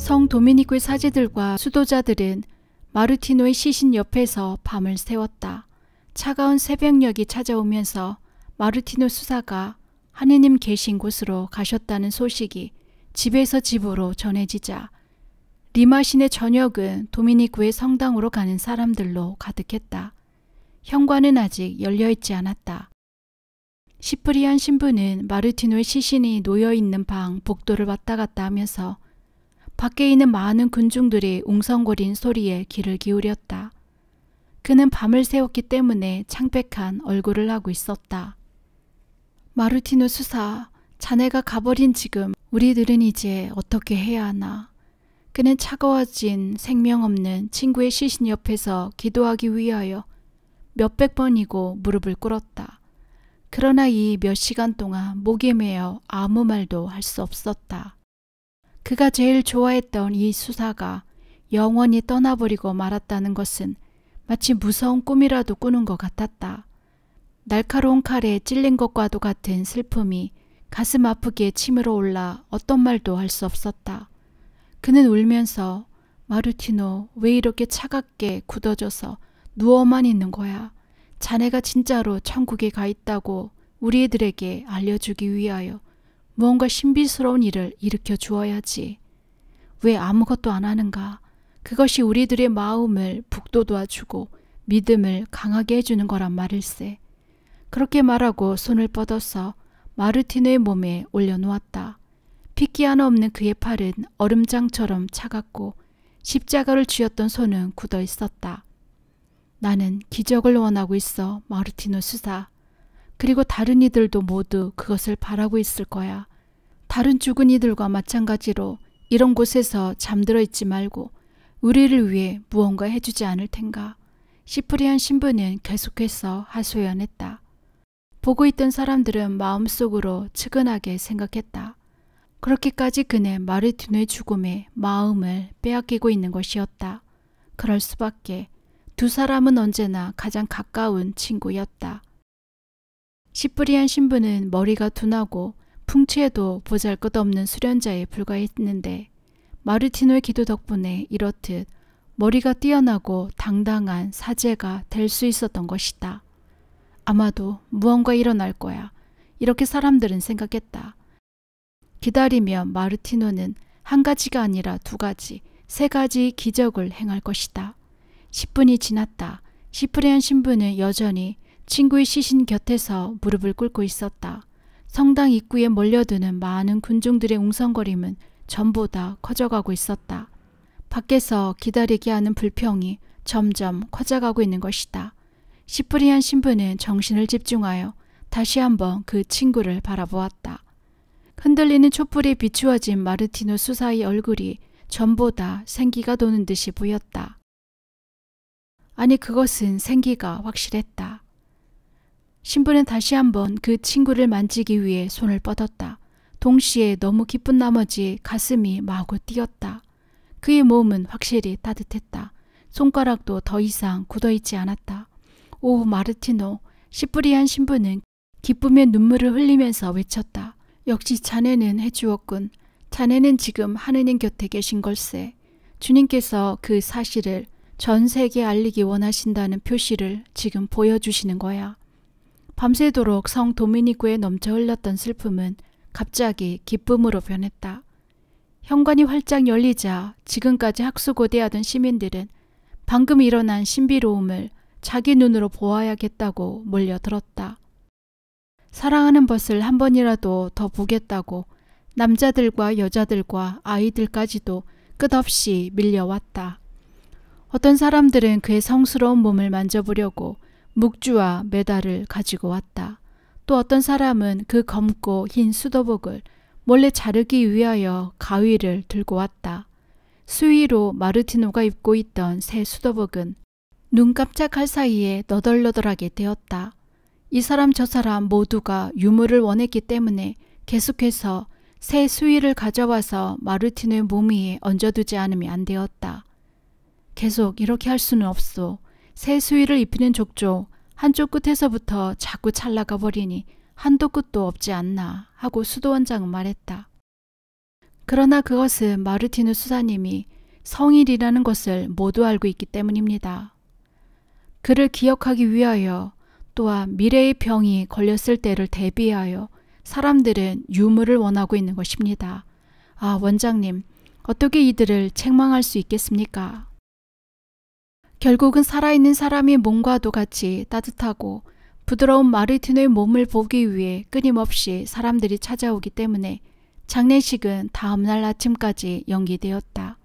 성 도미니크의 사제들과 수도자들은 마르티노의 시신 옆에서 밤을 새웠다. 차가운 새벽녘이 찾아오면서 마르티노 수사가 하느님 계신 곳으로 가셨다는 소식이 집에서 집으로 전해지자 리마신의 저녁은 도미니크의 성당으로 가는 사람들로 가득했다. 현관은 아직 열려있지 않았다. 시프리안 신부는 마르티노의 시신이 놓여있는 방 복도를 왔다 갔다 하면서 밖에 있는 많은 군중들이 웅성거린 소리에 귀를 기울였다. 그는 밤을 새웠기 때문에 창백한 얼굴을 하고 있었다. 마르티노 수사, 자네가 가버린 지금 우리들은 이제 어떻게 해야 하나. 그는 차가워진 생명 없는 친구의 시신 옆에서 기도하기 위하여 몇백 번이고 무릎을 꿇었다. 그러나 이 몇 시간 동안 목에 매어 아무 말도 할 수 없었다. 그가 제일 좋아했던 이 수사가 영원히 떠나버리고 말았다는 것은 마치 무서운 꿈이라도 꾸는 것 같았다. 날카로운 칼에 찔린 것과도 같은 슬픔이 가슴 아프게 치밀어 올라 어떤 말도 할 수 없었다. 그는 울면서 마르티노, 왜 이렇게 차갑게 굳어져서 누워만 있는 거야. 자네가 진짜로 천국에 가 있다고 우리들에게 알려주기 위하여 무언가 신비스러운 일을 일으켜 주어야지. 왜 아무것도 안 하는가? 그것이 우리들의 마음을 북돋아주고 믿음을 강하게 해주는 거란 말일세. 그렇게 말하고 손을 뻗어서 마르티노의 몸에 올려놓았다. 핏기 하나 없는 그의 팔은 얼음장처럼 차갑고 십자가를 쥐었던 손은 굳어 있었다. 나는 기적을 원하고 있어, 마르티노 수사. 그리고 다른 이들도 모두 그것을 바라고 있을 거야. 다른 죽은 이들과 마찬가지로 이런 곳에서 잠들어 있지 말고 우리를 위해 무언가 해주지 않을 텐가. 시프리안 신부는 계속해서 하소연했다. 보고 있던 사람들은 마음속으로 측은하게 생각했다. 그렇게까지 그는 마르티노의 죽음에 마음을 빼앗기고 있는 것이었다. 그럴 수밖에. 두 사람은 언제나 가장 가까운 친구였다. 시프리안 신부는 머리가 둔하고 풍채도 보잘것없는 수련자에 불과했는데 마르티노의 기도 덕분에 이렇듯 머리가 뛰어나고 당당한 사제가 될 수 있었던 것이다. 아마도 무언가 일어날 거야. 이렇게 사람들은 생각했다. 기다리면 마르티노는 한 가지가 아니라 두 가지, 세 가지 기적을 행할 것이다. 10분이 지났다. 시프리안 신부는 여전히 친구의 시신 곁에서 무릎을 꿇고 있었다. 성당 입구에 몰려드는 많은 군중들의 웅성거림은 전보다 커져가고 있었다. 밖에서 기다리게 하는 불평이 점점 커져가고 있는 것이다. 시프리안 신부는 정신을 집중하여 다시 한번 그 친구를 바라보았다. 흔들리는 촛불에 비추어진 마르티노 수사의 얼굴이 전보다 생기가 도는 듯이 보였다. 아니, 그것은 생기가 확실했다. 신부는 다시 한번 그 친구를 만지기 위해 손을 뻗었다. 동시에 너무 기쁜 나머지 가슴이 마구 뛰었다. 그의 몸은 확실히 따뜻했다. 손가락도 더 이상 굳어있지 않았다. 오, 마르티노! 시프리안 신부는 기쁨의 눈물을 흘리면서 외쳤다. 역시 자네는 해주었군. 자네는 지금 하느님 곁에 계신 걸세. 주님께서 그 사실을 전 세계에 알리기 원하신다는 표시를 지금 보여주시는 거야. 밤새도록 성 도미니크에 넘쳐 흘렀던 슬픔은 갑자기 기쁨으로 변했다. 현관이 활짝 열리자 지금까지 학수고대하던 시민들은 방금 일어난 신비로움을 자기 눈으로 보아야겠다고 몰려들었다. 사랑하는 벗을 한 번이라도 더 보겠다고 남자들과 여자들과 아이들까지도 끝없이 밀려왔다. 어떤 사람들은 그의 성스러운 몸을 만져보려고 묵주와 메달을 가지고 왔다. 또 어떤 사람은 그 검고 흰 수도복을 몰래 자르기 위하여 가위를 들고 왔다. 수위로 마르티노가 입고 있던 새 수도복은 눈 깜짝할 사이에 너덜너덜하게 되었다. 이 사람 저 사람 모두가 유물을 원했기 때문에 계속해서 새 수위를 가져와서 마르티노의 몸 위에 얹어두지 않으면 안 되었다. 계속 이렇게 할 수는 없소. 새 수위를 입히는 족족 한쪽 끝에서부터 자꾸 찰나가 버리니 한도 끝도 없지 않나 하고 수도원장은 말했다. 그러나 그것은 마르티노 수사님이 성일이라는 것을 모두 알고 있기 때문입니다. 그를 기억하기 위하여 또한 미래의 병이 걸렸을 때를 대비하여 사람들은 유물을 원하고 있는 것입니다. 아, 원장님, 어떻게 이들을 책망할 수 있겠습니까? 결국은 살아있는 사람의 몸과도 같이 따뜻하고 부드러운 마르티노의 몸을 보기 위해 끊임없이 사람들이 찾아오기 때문에 장례식은 다음날 아침까지 연기되었다.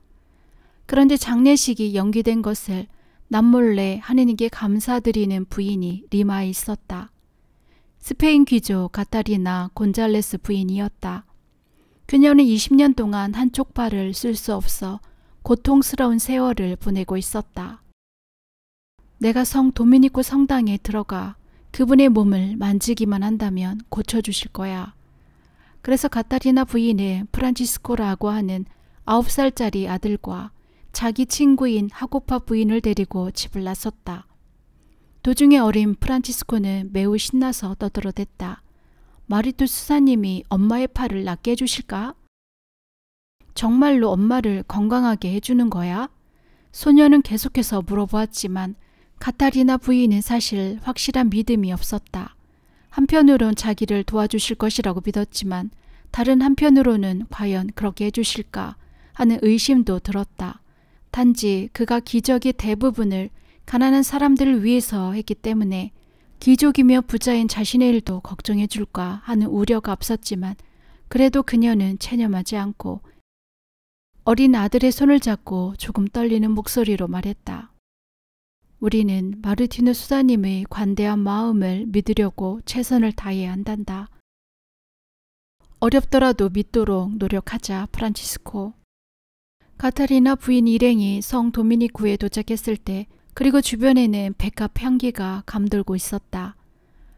그런데 장례식이 연기된 것을 남몰래 하느님께 감사드리는 부인이 리마에 있었다. 스페인 귀족 카타리나 곤잘레스 부인이었다. 그녀는 20년 동안 한쪽 발을 쓸 수 없어 고통스러운 세월을 보내고 있었다. 내가 성 도미니코 성당에 들어가 그분의 몸을 만지기만 한다면 고쳐주실 거야. 그래서 카타리나 부인은 프란치스코라고 하는 9살짜리 아들과 자기 친구인 하고파 부인을 데리고 집을 나섰다. 도중에 어린 프란치스코는 매우 신나서 떠들어댔다. 마르티노 수사님이 엄마의 팔을 낫게 해주실까? 정말로 엄마를 건강하게 해주는 거야? 소녀는 계속해서 물어보았지만 카타리나 부인은 사실 확실한 믿음이 없었다. 한편으론 자기를 도와주실 것이라고 믿었지만 다른 한편으로는 과연 그렇게 해주실까 하는 의심도 들었다. 단지 그가 기적의 대부분을 가난한 사람들을 위해서 했기 때문에 귀족이며 부자인 자신의 일도 걱정해 줄까 하는 우려가 앞섰지만 그래도 그녀는 체념하지 않고 어린 아들의 손을 잡고 조금 떨리는 목소리로 말했다. 우리는 마르티노 수사님의 관대한 마음을 믿으려고 최선을 다해야 한단다. 어렵더라도 믿도록 노력하자, 프란치스코. 카타리나 부인 일행이 성 도미니코에 도착했을 때 그리고 주변에는 백합 향기가 감돌고 있었다.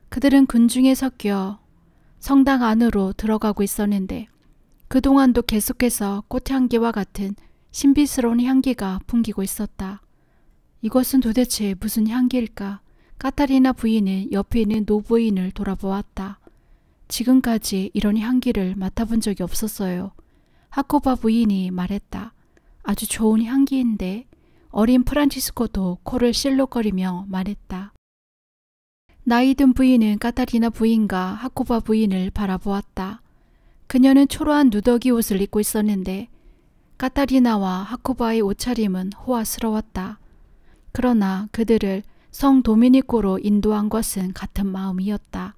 그들은 군중에 섞여 성당 안으로 들어가고 있었는데 그동안도 계속해서 꽃향기와 같은 신비스러운 향기가 풍기고 있었다. 이것은 도대체 무슨 향기일까? 카타리나 부인은 옆에 있는 노부인을 돌아보았다. 지금까지 이런 향기를 맡아본 적이 없었어요. 하코바 부인이 말했다. 아주 좋은 향기인데. 어린 프란치스코도 코를 실룩거리며 말했다. 나이든 부인은 카타리나 부인과 하코바 부인을 바라보았다. 그녀는 초라한 누더기 옷을 입고 있었는데 카타리나와 하코바의 옷차림은 호화스러웠다. 그러나 그들을 성 도미니코로 인도한 것은 같은 마음이었다.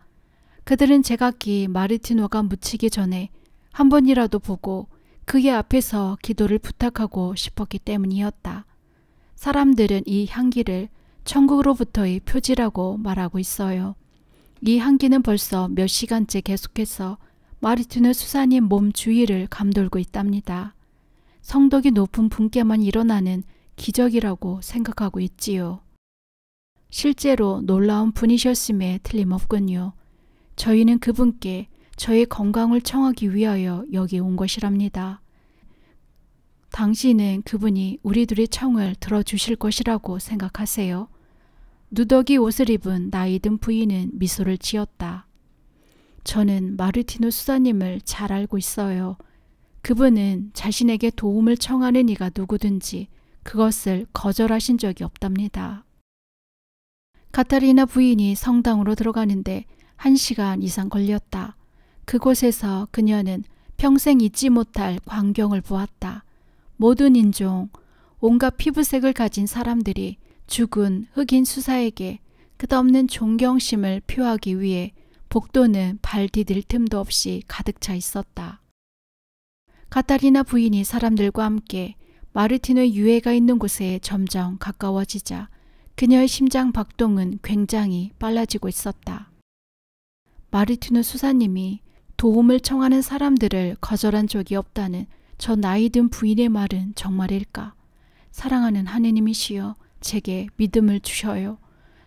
그들은 제각기 마르티노가 묻히기 전에 한 번이라도 보고 그의 앞에서 기도를 부탁하고 싶었기 때문이었다. 사람들은 이 향기를 천국으로부터의 표지라고 말하고 있어요. 이 향기는 벌써 몇 시간째 계속해서 마르티노 수사님 몸 주위를 감돌고 있답니다. 성덕이 높은 분께만 일어나는 기적이라고 생각하고 있지요. 실제로 놀라운 분이셨음에 틀림없군요. 저희는 그분께 저의 건강을 청하기 위하여 여기 온 것이랍니다. 당신은 그분이 우리들의 청을 들어주실 것이라고 생각하세요? 누더기 옷을 입은 나이든 부인은 미소를 지었다. 저는 마르티노 수사님을 잘 알고 있어요. 그분은 자신에게 도움을 청하는 이가 누구든지 그것을 거절하신 적이 없답니다. 카타리나 부인이 성당으로 들어가는데 1시간 이상 걸렸다. 그곳에서 그녀는 평생 잊지 못할 광경을 보았다. 모든 인종, 온갖 피부색을 가진 사람들이 죽은 흑인 수사에게 끝없는 존경심을 표하기 위해 복도는 발 디딜 틈도 없이 가득 차 있었다. 카타리나 부인이 사람들과 함께 마르티노의 유해가 있는 곳에 점점 가까워지자 그녀의 심장 박동은 굉장히 빨라지고 있었다. 마르티노 수사님이 도움을 청하는 사람들을 거절한 적이 없다는 저 나이든 부인의 말은 정말일까? 사랑하는 하느님이시여, 제게 믿음을 주셔요.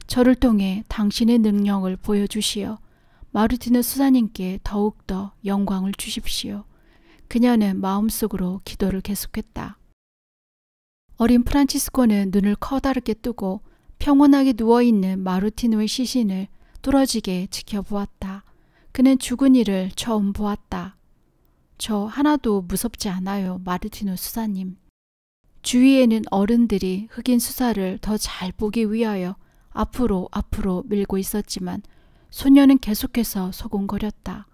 저를 통해 당신의 능력을 보여주시어 마르티노 수사님께 더욱더 영광을 주십시오. 그녀는 마음속으로 기도를 계속했다. 어린 프란치스코는 눈을 커다랗게 뜨고 평온하게 누워있는 마르티노의 시신을 뚫어지게 지켜보았다. 그는 죽은 이를 처음 보았다. 저 하나도 무섭지 않아요, 마르티노 수사님. 주위에는 어른들이 흑인 수사를 더 잘 보기 위하여 앞으로 밀고 있었지만 소녀는 계속해서 소곤거렸다.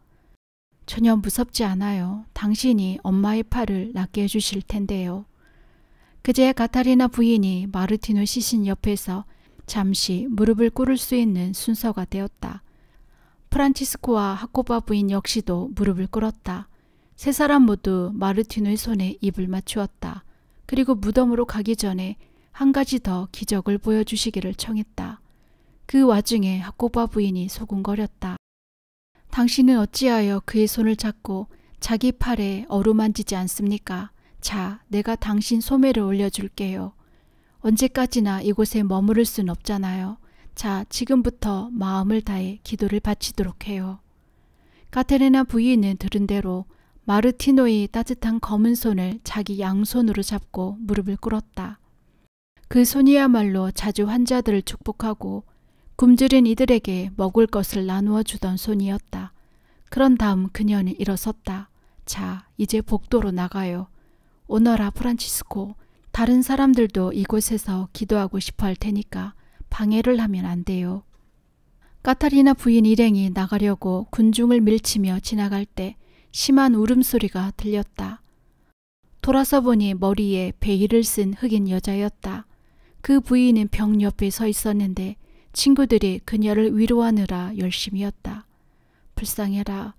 전혀 무섭지 않아요. 당신이 엄마의 팔을 낫게 해주실 텐데요. 그제야 카타리나 부인이 마르티노 시신 옆에서 잠시 무릎을 꿇을 수 있는 순서가 되었다. 프란치스코와 하코바 부인 역시도 무릎을 꿇었다. 세 사람 모두 마르티노의 손에 입을 맞추었다. 그리고 무덤으로 가기 전에 한 가지 더 기적을 보여주시기를 청했다. 그 와중에 하코바 부인이 소곤거렸다. 당신은 어찌하여 그의 손을 잡고 자기 팔에 어루만지지 않습니까? 자, 내가 당신 소매를 올려줄게요. 언제까지나 이곳에 머무를 순 없잖아요. 자, 지금부터 마음을 다해 기도를 바치도록 해요. 카테리나 부인은 들은 대로 마르티노의 따뜻한 검은 손을 자기 양손으로 잡고 무릎을 꿇었다. 그 손이야말로 자주 환자들을 축복하고 굶주린 이들에게 먹을 것을 나누어 주던 손이었다. 그런 다음 그녀는 일어섰다. 자, 이제 복도로 나가요. 오너라 프란치스코, 다른 사람들도 이곳에서 기도하고 싶어 할 테니까 방해를 하면 안 돼요. 카타리나 부인 일행이 나가려고 군중을 밀치며 지나갈 때 심한 울음소리가 들렸다. 돌아서 보니 머리에 베일을 쓴 흑인 여자였다. 그 부인은 벽 옆에 서 있었는데 친구들이 그녀를 위로하느라 열심이었다. 불쌍해라.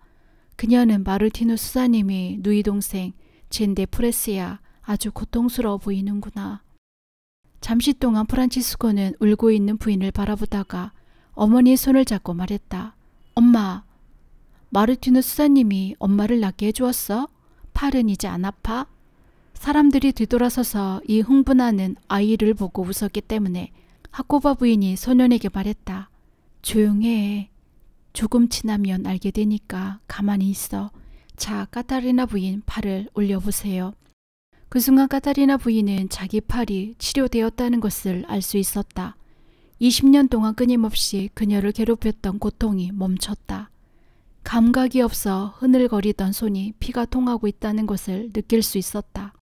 그녀는 마르티노 수사님이 누이 동생 젠데 프레스야. 아주 고통스러워 보이는구나. 잠시 동안 프란치스코는 울고 있는 부인을 바라보다가 어머니의 손을 잡고 말했다. 엄마, 마르티노 수사님이 엄마를 낫게 해주었어? 팔은 이제 안 아파? 사람들이 뒤돌아서서 이 흥분하는 아이를 보고 웃었기 때문에 하코바 부인이 소년에게 말했다. 조용해. 조금 지나면 알게 되니까 가만히 있어. 자, 카타리나 부인 팔을 올려보세요. 그 순간 카타리나 부인은 자기 팔이 치료되었다는 것을 알 수 있었다. 20년 동안 끊임없이 그녀를 괴롭혔던 고통이 멈췄다. 감각이 없어 흐늘거리던 손이 피가 통하고 있다는 것을 느낄 수 있었다.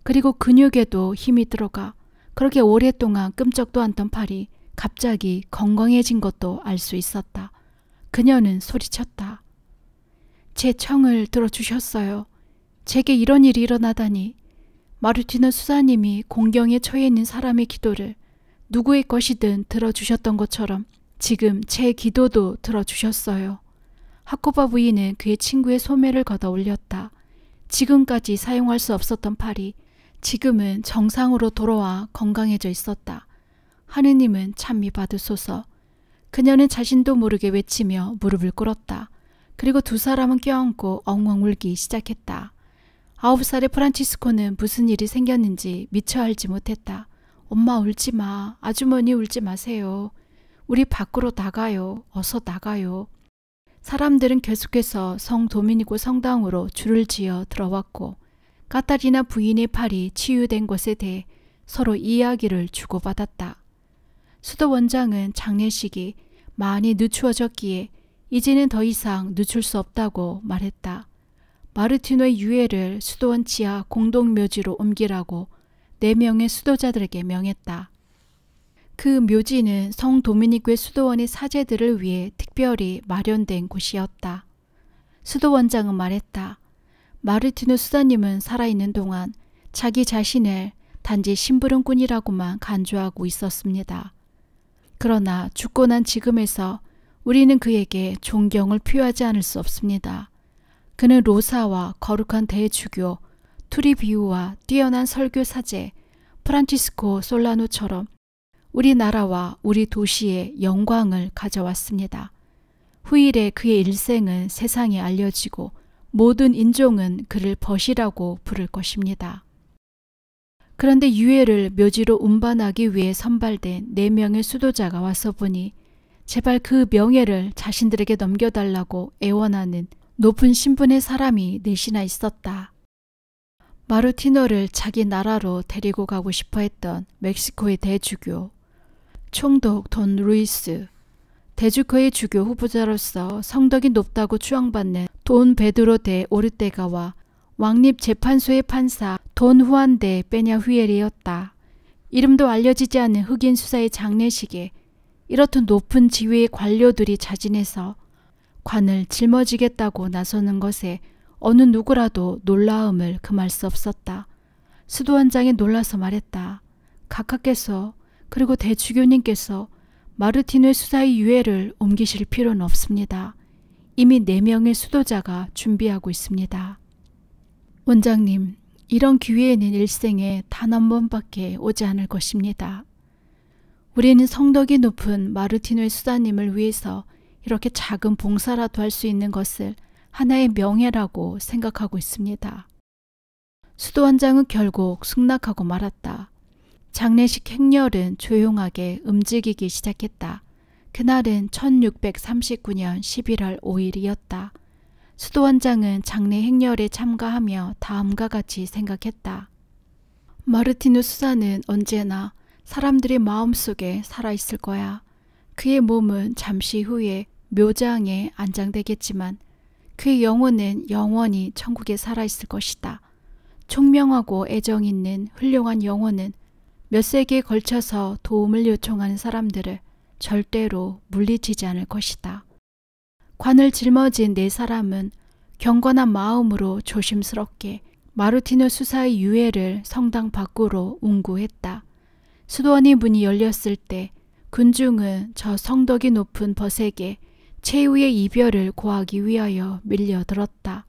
그리고 근육에도 힘이 들어가 그렇게 오랫동안 끔찍도 않던 팔이 갑자기 건강해진 것도 알 수 있었다. 그녀는 소리쳤다. 제 청을 들어주셨어요. 제게 이런 일이 일어나다니. 마르티노 수사님이 공경에 처해 있는 사람의 기도를 누구의 것이든 들어주셨던 것처럼 지금 제 기도도 들어주셨어요. 하코바 부인은 그의 친구의 소매를 걷어 올렸다. 지금까지 사용할 수 없었던 팔이 지금은 정상으로 돌아와 건강해져 있었다. 하느님은 찬미 받으소서. 그녀는 자신도 모르게 외치며 무릎을 꿇었다. 그리고 두 사람은 껴안고 엉엉 울기 시작했다. 9살의 프란치스코는 무슨 일이 생겼는지 미처 알지 못했다. 엄마 울지 마. 아주머니 울지 마세요. 우리 밖으로 나가요. 어서 나가요. 사람들은 계속해서 성 도미니고 성당으로 줄을 지어 들어왔고 카타리나 부인의 팔이 치유된 것에 대해 서로 이야기를 주고받았다. 수도 원장은 장례식이 많이 늦추어졌기에 이제는 더 이상 늦출 수 없다고 말했다. 마르티노의 유해를 수도원 지하 공동묘지로 옮기라고 4명의 수도자들에게 명했다. 그 묘지는 성 도미니크의 수도원의 사제들을 위해 특별히 마련된 곳이었다. 수도원장은 말했다. 마르티노 수사님은 살아있는 동안 자기 자신을 단지 심부름꾼이라고만 간주하고 있었습니다. 그러나 죽고 난 지금에서 우리는 그에게 존경을 표하지 않을 수 없습니다. 그는 로사와 거룩한 대주교, 투리비우와 뛰어난 설교 사제, 프란치스코 솔라노처럼 우리나라와 우리 도시에 영광을 가져왔습니다. 후일에 그의 일생은 세상에 알려지고 모든 인종은 그를 벗이라고 부를 것입니다. 그런데 유해를 묘지로 운반하기 위해 선발된 4명의 수도자가 와서 보니 제발 그 명예를 자신들에게 넘겨달라고 애원하는 높은 신분의 사람이 넷이나 있었다. 마르티노를 자기 나라로 데리고 가고 싶어 했던 멕시코의 대주교, 총독 돈 루이스, 대주커의 주교 후보자로서 성덕이 높다고 추앙받는 돈 베드로 데 오르테가와 왕립 재판소의 판사 돈 후안 데 빼냐휘엘이었다. 이름도 알려지지 않는 흑인 수사의 장례식에 이렇듯 높은 지위의 관료들이 자진해서 관을 짊어지겠다고 나서는 것에 어느 누구라도 놀라움을 금할 수 없었다. 수도원장이 놀라서 말했다. 각하께서 그리고 대주교님께서 마르티노의 수사의 유예를 옮기실 필요는 없습니다. 이미 4명의 수도자가 준비하고 있습니다. 원장님, 이런 기회에는 일생에 단 한 번밖에 오지 않을 것입니다. 우리는 성덕이 높은 마르티노의 수사님을 위해서 이렇게 작은 봉사라도 할 수 있는 것을 하나의 명예라고 생각하고 있습니다. 수도원장은 결국 승낙하고 말았다. 장례식 행렬은 조용하게 움직이기 시작했다. 그날은 1639년 11월 5일이었다. 수도원장은 장례 행렬에 참가하며 다음과 같이 생각했다. 마르티노 수사는 언제나 사람들의 마음속에 살아있을 거야. 그의 몸은 잠시 후에 묘장에 안장되겠지만 그의 영혼은 영원히 천국에 살아있을 것이다. 총명하고 애정 있는 훌륭한 영혼은 몇 세기에 걸쳐서 도움을 요청하는 사람들을 절대로 물리치지 않을 것이다. 관을 짊어진 4사람은 경건한 마음으로 조심스럽게 마르티노 수사의 유해를 성당 밖으로 운구했다. 수도원의 문이 열렸을 때 군중은 저 성덕이 높은 벗에게 최후의 이별을 고하기 위하여 밀려들었다.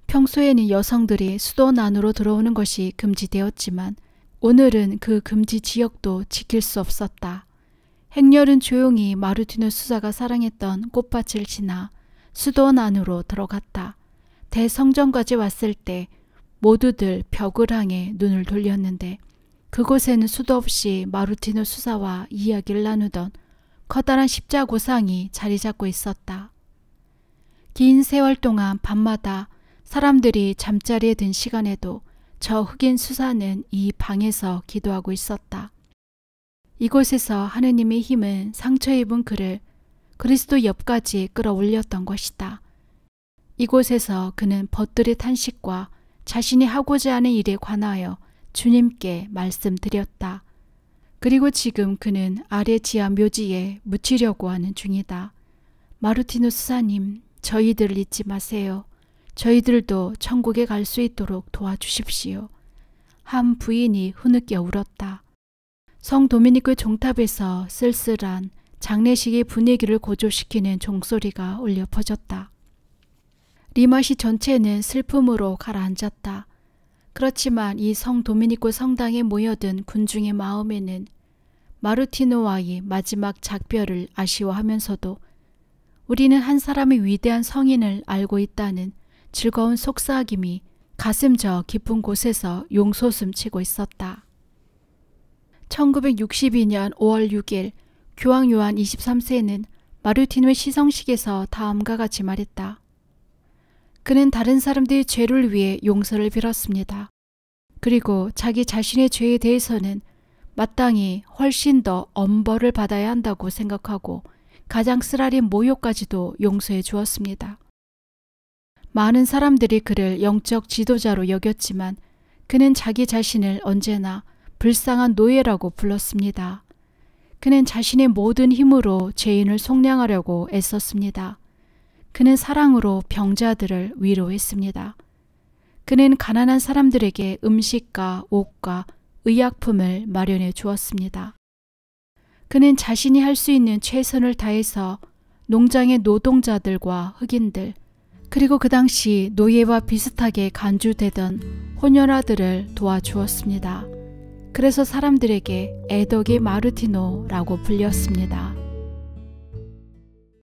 평소에는 여성들이 수도원 안으로 들어오는 것이 금지되었지만 오늘은 그 금지 지역도 지킬 수 없었다. 행렬은 조용히 마르티노 수사가 사랑했던 꽃밭을 지나 수도원 안으로 들어갔다. 대성전까지 왔을 때 모두들 벽을 향해 눈을 돌렸는데 그곳에는 수도 없이 마르티노 수사와 이야기를 나누던 커다란 십자고상이 자리 잡고 있었다. 긴 세월 동안 밤마다 사람들이 잠자리에 든 시간에도 저 흑인 수사는 이 방에서 기도하고 있었다. 이곳에서 하느님의 힘은 상처 입은 그를 그리스도 옆까지 끌어올렸던 것이다. 이곳에서 그는 벗들의 탄식과 자신이 하고자 하는 일에 관하여 주님께 말씀드렸다. 그리고 지금 그는 아래 지하 묘지에 묻히려고 하는 중이다. 마르티노 수사님, 저희들을 잊지 마세요. 저희들도 천국에 갈 수 있도록 도와주십시오. 한 부인이 흐느껴 울었다. 성 도미니코의 종탑에서 쓸쓸한 장례식의 분위기를 고조시키는 종소리가 울려 퍼졌다. 리마시 전체는 슬픔으로 가라앉았다. 그렇지만 이 성 도미니코 성당에 모여든 군중의 마음에는 마르티노와의 마지막 작별을 아쉬워하면서도 우리는 한 사람의 위대한 성인을 알고 있다는 즐거운 속삭임이 가슴 저 깊은 곳에서 용솟음 치고 있었다. 1962년 5월 6일 교황 요한 23세는 마르티노의 시성식에서 다음과 같이 말했다. 그는 다른 사람들의 죄를 위해 용서를 빌었습니다. 그리고 자기 자신의 죄에 대해서는 마땅히 훨씬 더 엄벌을 받아야 한다고 생각하고 가장 쓰라린 모욕까지도 용서해 주었습니다. 많은 사람들이 그를 영적 지도자로 여겼지만 그는 자기 자신을 언제나 불쌍한 노예라고 불렀습니다. 그는 자신의 모든 힘으로 죄인을 속량하려고 애썼습니다. 그는 사랑으로 병자들을 위로했습니다. 그는 가난한 사람들에게 음식과 옷과 의약품을 마련해 주었습니다. 그는 자신이 할 수 있는 최선을 다해서 농장의 노동자들과 흑인들, 그리고 그 당시 노예와 비슷하게 간주되던 혼혈아들을 도와주었습니다. 그래서 사람들에게 애덕의 마르티노라고 불렸습니다.